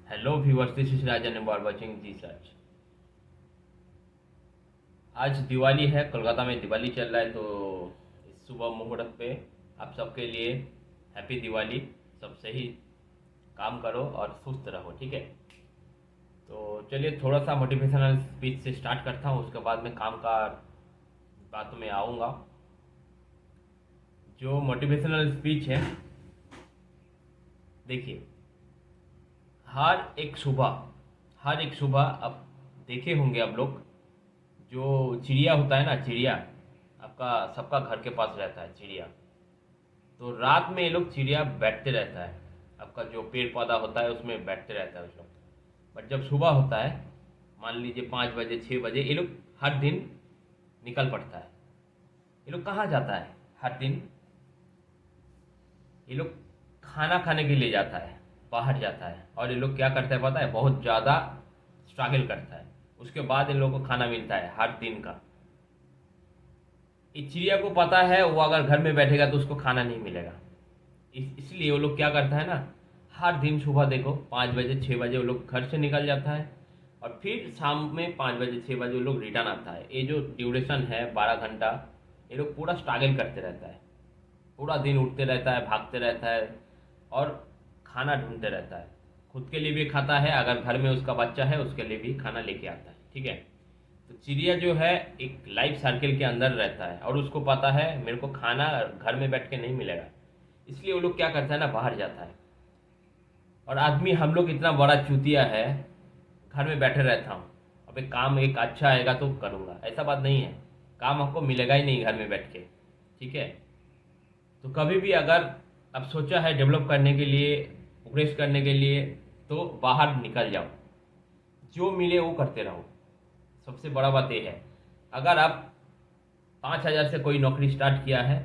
Hello viewers, this is Rajan and watching G search. आज दिवाली है, कोलकाता में दिवाली चल रहा है, तो इस शुभ मुहूर्त पे आप सबके लिए हैप्पी दिवाली। सब सही काम करो और सुस्त रहो, ठीक है। तो चलिए थोड़ा सा मोटिवेशनल स्पीच से स्टार्ट करता हूँ, उसके बाद में काम का बातों में आऊँगा। जो मोटिवेशनल स्पीच है, देखिए, हर एक सुबह अब देखे होंगे आप लोग, जो चिड़िया होता है ना, चिड़िया आपका सबका घर के पास रहता है चिड़िया। तो रात में ये लोग चिड़िया बैठते रहता है, आपका जो पेड़ पौधा होता है उसमें बैठते रहता है उस लोग। बट जब सुबह होता है, मान लीजिए 5 बजे 6 बजे, ये लोग हर दिन निकल पड़ता है। ये लोग कहाँ जाता है हर दिन? ये लोग खाना खाने के लिए जाता है, बाहर जाता है। और ये लोग क्या करता है पता है? बहुत ज़्यादा स्ट्रगल करता है, उसके बाद इन लोगों को खाना मिलता है हर दिन का। इस चिड़िया को पता है वो अगर घर में बैठेगा तो उसको खाना नहीं मिलेगा। इसलिए वो लोग क्या करता है ना, हर दिन सुबह देखो 5 बजे 6 बजे वो लोग घर से निकल जाता है, और फिर शाम में 5 बजे 6 बजे वो लोग रिटर्न आता है। ये जो ड्यूरेशन है 12 घंटा, ये लोग पूरा स्ट्रगल करते रहता है। पूरा दिन उठते रहता है, भागते रहता है, और खाना ढूंढते रहता है। खुद के लिए भी खाता है, अगर घर में उसका बच्चा है उसके लिए भी खाना लेके आता है, ठीक है। तो चिड़िया जो है एक लाइफ सर्किल के अंदर रहता है, और उसको पता है मेरे को खाना घर में बैठ के नहीं मिलेगा। इसलिए वो लोग क्या करता है ना, बाहर जाता है। और आदमी हम लोग इतना बड़ा चूतिया है, घर में बैठे रहता हूँ, अब एक काम एक अच्छा आएगा तो करूँगा, ऐसा बात नहीं है। काम हमको मिलेगा ही नहीं घर में बैठ के, ठीक है। तो कभी भी अगर अब सोचा है डेवलप करने के लिए, प्रोग्रेस करने के लिए, तो बाहर निकल जाओ, जो मिले वो करते रहो। सबसे बड़ा बात ये है, अगर आप 5,000 से कोई नौकरी स्टार्ट किया है,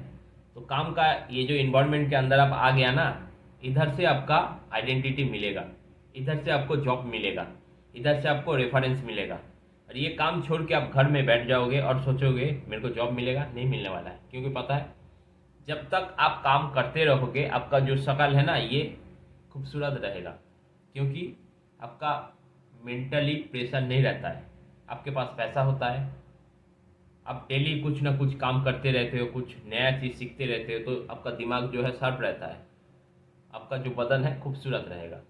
तो काम का ये जो इन्वायरमेंट के अंदर आप आ गया ना, इधर से आपका आइडेंटिटी मिलेगा, इधर से आपको जॉब मिलेगा, इधर से आपको रेफरेंस मिलेगा। और ये काम छोड़ के आप घर में बैठ जाओगे और सोचोगे मेरे को जॉब मिलेगा, नहीं मिलने वाला है। क्योंकि पता है, जब तक आप काम करते रहोगे आपका जो शकल है ना, ये खूबसूरत रहेगा। क्योंकि आपका मेंटली प्रेशर नहीं रहता है, आपके पास पैसा होता है, आप डेली कुछ ना कुछ काम करते रहते हो, कुछ नया चीज़ सीखते रहते हो, तो आपका दिमाग जो है शार्प रहता है, आपका जो बदन है खूबसूरत रहेगा।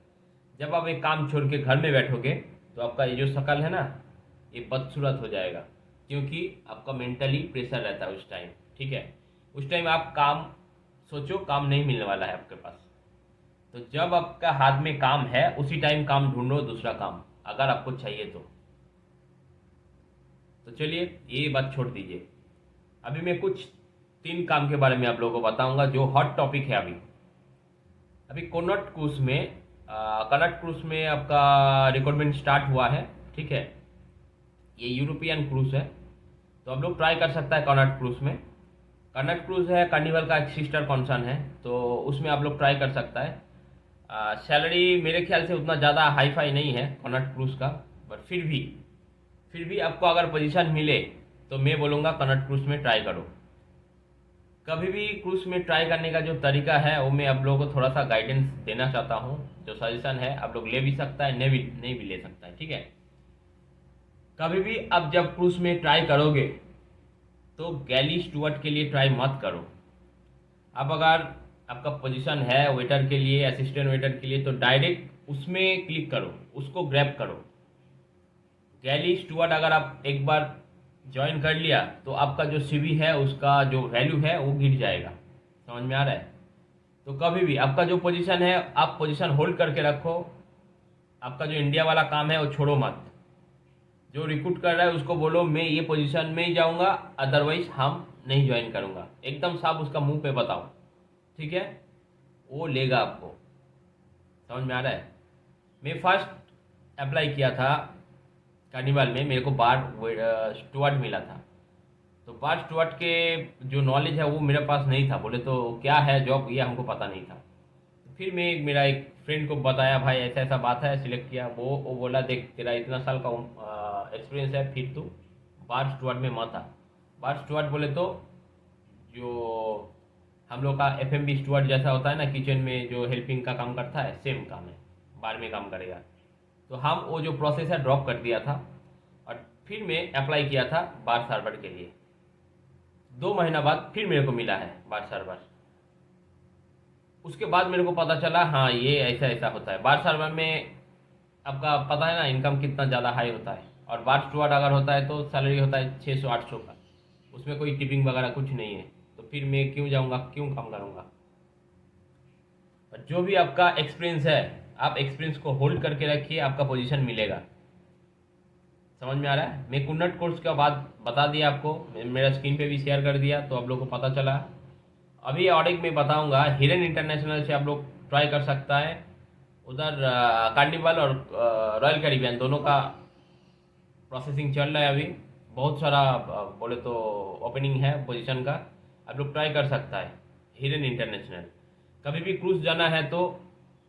जब आप एक काम छोड़ के घर में बैठोगे, तो आपका ये जो शकल है ना, ये बदसूरत हो जाएगा। क्योंकि आपका मेंटली प्रेशर रहता है उस टाइम, ठीक है। उस टाइम आप काम सोचो, काम नहीं मिलने वाला है आपके पास। तो जब आपका हाथ में काम है, उसी टाइम काम ढूंढो दूसरा काम, अगर आपको चाहिए तो चलिए ये बात छोड़ दीजिए। अभी मैं कुछ 3 काम के बारे में आप लोगों को बताऊंगा जो हॉट टॉपिक है अभी। अभी कनट क्रूज में आपका रिक्रूटमेंट स्टार्ट हुआ है, ठीक है। ये यूरोपियन क्रूज है, तो आप लोग ट्राई कर सकता है कनट क्रूज में। कनट क्रूज है कार्निवल का एक सिस्टर कॉन्सर्न है, तो उसमें आप लोग ट्राई कर सकता है। सैलरी मेरे ख्याल से उतना ज़्यादा हाई फाई नहीं है कनट क्रूज का, बट फिर भी आपको अगर पोजीशन मिले, तो मैं बोलूँगा कनट क्रूज में ट्राई करो। कभी भी क्रूज में ट्राई करने का जो तरीका है, वो मैं आप लोगों को थोड़ा सा गाइडेंस देना चाहता हूँ। जो सजेशन है आप लोग ले भी सकता है, नहीं भी ले सकता है, ठीक है। कभी भी अब जब क्रूज में ट्राई करोगे, तो गैली स्टूअर्ट के लिए ट्राई मत करो। अब अगर आपका पोजीशन है वेटर के लिए, असिस्टेंट वेटर के लिए, तो डायरेक्ट उसमें क्लिक करो, उसको ग्रैब करो। गैली स्टूअर्ट अगर आप एक बार ज्वाइन कर लिया, तो आपका जो सीवी है उसका जो वैल्यू है वो गिर जाएगा। समझ में आ रहा है? तो कभी भी आपका जो पोजीशन है, आप पोजीशन होल्ड करके रखो। आपका जो इंडिया वाला काम है वो छोड़ो मत। जो रिक्रूट कर रहा है उसको बोलो मैं ये पोजीशन में ही जाऊंगा, अदरवाइज हम नहीं ज्वाइन करूंगा। एकदम साफ उसका मुंह पे बताओ, ठीक है। वो लेगा आपको। समझ में आ रहा है? मैं फर्स्ट अप्लाई किया था कार्निवल में, मेरे को बार स्टूअर्ट मिला था। तो बार स्टूअर्ट के जो नॉलेज है वो मेरे पास नहीं था। बोले तो क्या है जॉब, ये हमको पता नहीं था। तो फिर मैं मेरा एक फ्रेंड को बताया, भाई ऐसा ऐसा बात है, सिलेक्ट किया। वो बोला देख तेरा इतना साल का एक्सपीरियंस है, फिर तू बार स्टूअर्ट में मत आ। बार स्टूअर्ट बोले तो जो हम लोग का एफ स्टूअर्ट जैसा होता है ना, किचन में जो हेल्पिंग का काम करता है, सेम काम है, बार में काम करेगा। तो हम वो जो प्रोसेस है ड्रॉप कर दिया था और फिर मैं अप्लाई किया था बार सर्वर के लिए। 2 महीना बाद फिर मेरे को मिला है बार सर्वर। उसके बाद मेरे को पता चला हाँ ये ऐसा ऐसा होता है। बार सर्वर में आपका पता है ना इनकम कितना ज़्यादा हाई होता है, और बार स्टूअर्ड अगर होता है तो सैलरी होता है 600-800 का, उसमें कोई टिपिंग वगैरह कुछ नहीं है। तो फिर मैं क्यों जाऊँगा, क्यों काम करूँगा। और जो भी आपका एक्सपीरियंस है, आप एक्सपीरियंस को होल्ड करके रखिए, आपका पोजीशन मिलेगा। समझ में आ रहा है। मैं कुन्नट कोर्स का बात बता दिया आपको, मेरा स्क्रीन पे भी शेयर कर दिया तो आप लोग को पता चला। अभी और एक मैं बताऊंगा, हिरन इंटरनेशनल से आप लोग ट्राई कर सकता है। उधर कार्निवल और रॉयल कैरिबियन दोनों का प्रोसेसिंग चल रहा है अभी। बहुत सारा बोले तो ओपनिंग है पोजीशन का, आप लोग ट्राई कर सकता है हिरन इंटरनेशनल। कभी भी क्रूज जाना है तो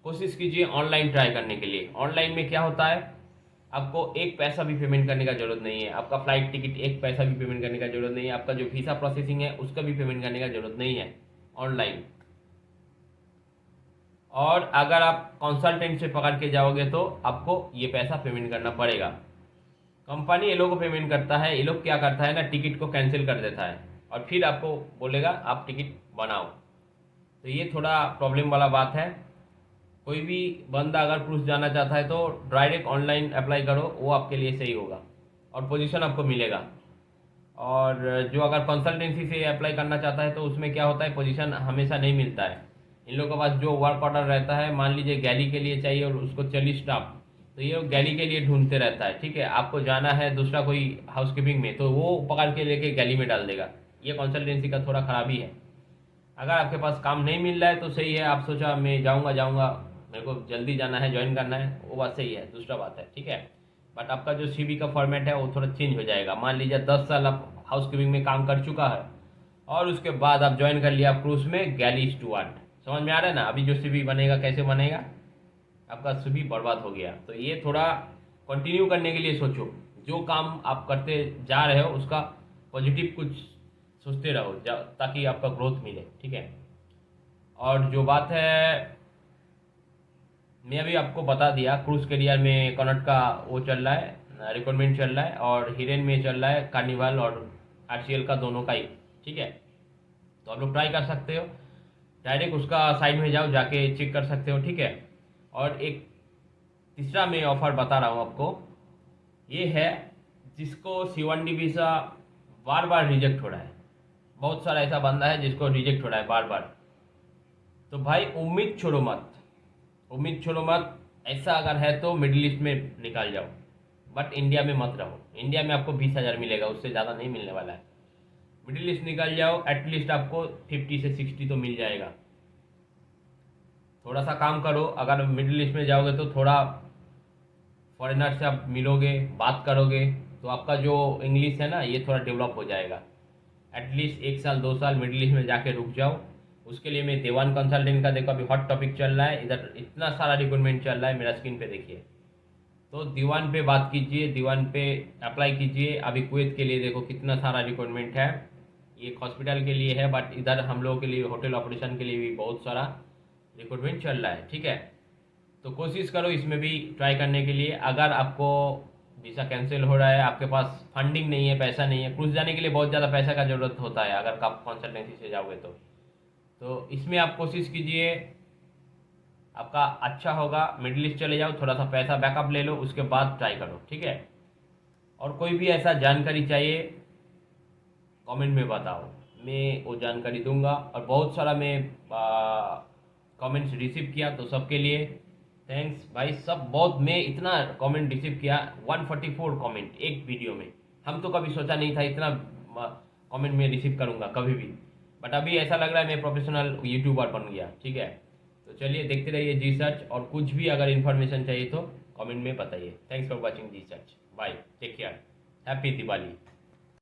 कोशिश कीजिए ऑनलाइन ट्राई करने के लिए। ऑनलाइन में क्या होता है, आपको एक पैसा भी पेमेंट करने का जरूरत नहीं है। आपका फ्लाइट टिकट एक पैसा भी पेमेंट करने का जरूरत नहीं है। आपका जो वीज़ा प्रोसेसिंग है उसका भी पेमेंट करने का जरूरत नहीं है ऑनलाइन। और अगर आप कंसल्टेंट से पकड़ के जाओगे तो आपको ये पैसा पेमेंट करना पड़ेगा। कंपनी ये लोग को पेमेंट करता है, ये लोग क्या करता है ना, टिकट को कैंसिल कर देता है और फिर आपको बोलेगा आप टिकट बनाओ। तो ये थोड़ा प्रॉब्लम वाला बात है। कोई भी बंदा अगर क्रूज जाना चाहता है तो डायरेक्ट ऑनलाइन अप्लाई करो, वो आपके लिए सही होगा और पोजीशन आपको मिलेगा। और जो अगर कंसल्टेंसी से अप्लाई करना चाहता है तो उसमें क्या होता है, पोजीशन हमेशा नहीं मिलता है। इन लोगों के पास जो वर्क ऑर्डर रहता है, मान लीजिए गैली के लिए चाहिए और उसको 40 स्टाफ, तो ये गैली के लिए ढूंढते रहता है। ठीक है, आपको जाना है दूसरा कोई हाउसकीपिंग में तो वो पकड़ के लेके गैली में डाल देगा। ये कंसल्टेंसी का थोड़ा खराबी है। अगर आपके पास काम नहीं मिल रहा है तो सही है, आप सोचा मैं जाऊंगा जाऊंगा मेरे को जल्दी जाना है, ज्वाइन करना है, वो बात सही है, दूसरा बात है। ठीक है, बट आपका जो सीवी का फॉर्मेट है वो थोड़ा चेंज हो जाएगा। मान लीजिए 10 साल आप हाउस कीपिंग में काम कर चुका है और उसके बाद आप ज्वाइन कर लिया क्रूज में गैली स्टूअर्ड। समझ में आ रहा है ना। अभी जो सीवी बनेगा कैसे बनेगा, आपका सीवी बर्बाद हो गया। तो ये थोड़ा कंटिन्यू करने के लिए सोचो, जो काम आप करते जा रहे हो उसका पॉजिटिव कुछ सोचते रहो ताकि आपका ग्रोथ मिले। ठीक है, और जो बात है मैं अभी आपको बता दिया, क्रूज करियर में कनट का वो चल रहा है, रिक्वायरमेंट चल रहा है, और हिरेन में चल रहा है कार्निवल और आरसीएल का, दोनों का ही। ठीक है, तो आप लोग ट्राई कर सकते हो, डायरेक्ट उसका साइड में जाओ, जाके चेक कर सकते हो। ठीक है, और एक तीसरा मैं ऑफर बता रहा हूँ आपको, ये है जिसको C1D वीज़ा बार बार रिजेक्ट हो रहा है। बहुत सारा ऐसा बंदा है जिसको रिजेक्ट हो रहा है बार बार। तो भाई उम्मीद छोड़ो मत, उम्मीद छोड़ो मत। ऐसा अगर है तो मिडिल ईस्ट में निकाल जाओ, बट इंडिया में मत रहो। इंडिया में आपको 20,000 मिलेगा, उससे ज़्यादा नहीं मिलने वाला है। मिडिल ईस्ट निकल जाओ, एटलीस्ट आपको 50 से 60 तो मिल जाएगा। थोड़ा सा काम करो, अगर मिडिल ईस्ट में जाओगे तो थोड़ा फॉरेनर से आप मिलोगे, बात करोगे, तो आपका जो इंग्लिश है ना ये थोड़ा डेवलप हो जाएगा। एटलीस्ट 1 साल 2 साल मिडिल ईस्ट में जाके रुक जाओ। उसके लिए मैं देवान कंसल्टेंट का, देखो अभी हॉट टॉपिक चल रहा है, इधर इतना सारा रिक्रूटमेंट चल रहा है, मेरा स्क्रीन पे देखिए। तो दीवान पे बात कीजिए, दीवान पे अप्लाई कीजिए। अभी कुवैत के लिए देखो कितना सारा रिक्रूटमेंट है, ये एक हॉस्पिटल के लिए है, बट इधर हम लोगों के लिए होटल ऑपरेशन के लिए भी बहुत सारा रिक्रूटमेंट चल रहा है। ठीक है, तो कोशिश करो इसमें भी ट्राई करने के लिए। अगर आपको वीज़ा कैंसिल हो रहा है, आपके पास फंडिंग नहीं है, पैसा नहीं है, क्रूज जाने के लिए बहुत ज़्यादा पैसा का ज़रूरत होता है अगर आप कंसल्टेंसी से जाओगे तो इसमें आप कोशिश कीजिए, आपका अच्छा होगा। मिडिल ईस्ट चले जाओ, थोड़ा सा पैसा बैकअप ले लो, उसके बाद ट्राई करो। ठीक है, और कोई भी ऐसा जानकारी चाहिए कमेंट में बताओ, मैं वो जानकारी दूंगा। और बहुत सारा मैं कमेंट्स रिसीव किया तो सबके लिए थैंक्स भाई। सब बहुत, मैं इतना कमेंट रिसीव किया, 144 कमेंट एक वीडियो में। हम तो कभी सोचा नहीं था इतना कमेंट में रिसीव करूँगा कभी भी, बट अभी ऐसा लग रहा है मैं प्रोफेशनल यूट्यूबर बन गया। ठीक है, तो चलिए देखते रहिए जी सर्च, और कुछ भी अगर इन्फॉर्मेशन चाहिए तो कमेंट में बताइए। Thanks for watching G search, bye, take care, happy Diwali.